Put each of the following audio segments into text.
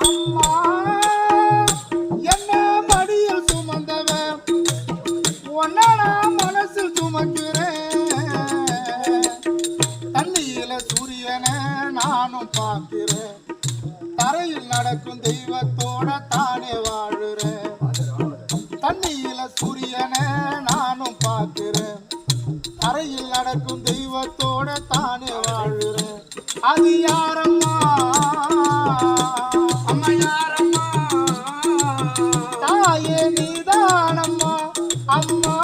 அம்மா என்ன மடியில் சுமந்தவன் ஒன்னா மனசில் சுமக்கிறேன். தண்ணியில சூரியனை நானும் பார்க்கிறேன். தரையில் நடக்கும் தெய்வத்தோட தானே வாழுறேன். தண்ணியில சூரியனை நானும் பார்க்கிறேன். தரையில் நடக்கும் தெய்வத்தோட தானே வாழுறேன். அது யாரம்மா? அம்மா யாரம்மா? தாயே நீதானம்மா. அம்மா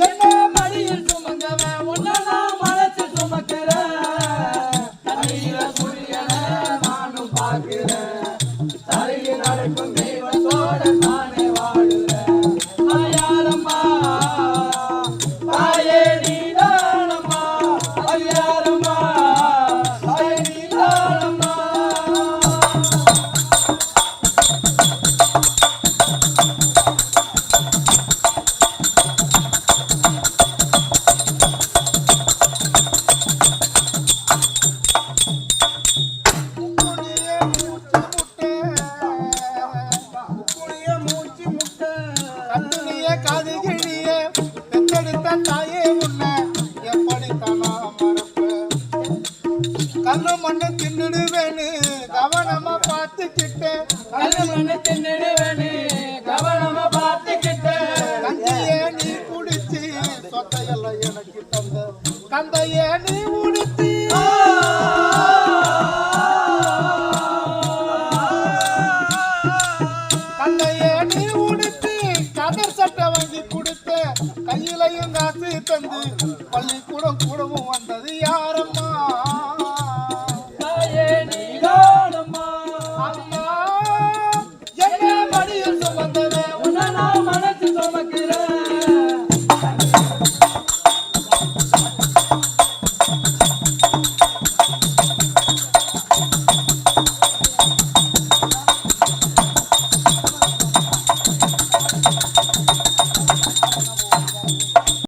என்ன மடியில் சுமந்தவன் ஒன்னா மனசு சுமக்கிறேன். தண்ணியில சூரியனை நானும் பார்க்கிறேன். தரையில் நடக்கும் தெய்வத்தோட தானே வாழுறேன். யாரம்மா? தாயே நீதானம்மா. யாரம்மா? தாயே நீதானம்மா. கண்ணு மண்ணு தின்னுடுவேன்னு கவனமா பார்த்துக்கிட்டேன். கண்ணு மண்ணு தின்னுடுவேன்னு கவனமா பார்த்துக்கிட்டேன். கந்தையே நீ குடிச்சு சொத்தையெல்லாம் எனக்கு தந்த கந்தையே நீ உடுத்தி கந்தையே நீ உடுத்தி கதர் சட்டை வாங்கி கொடுத்த கையிலையும் காசு தந்து பள்ளிக்கூடம் கூடவும் வந்தது யாரம்மா? அம்மா என்ன மடியில் சுமந்தது உன்ன மன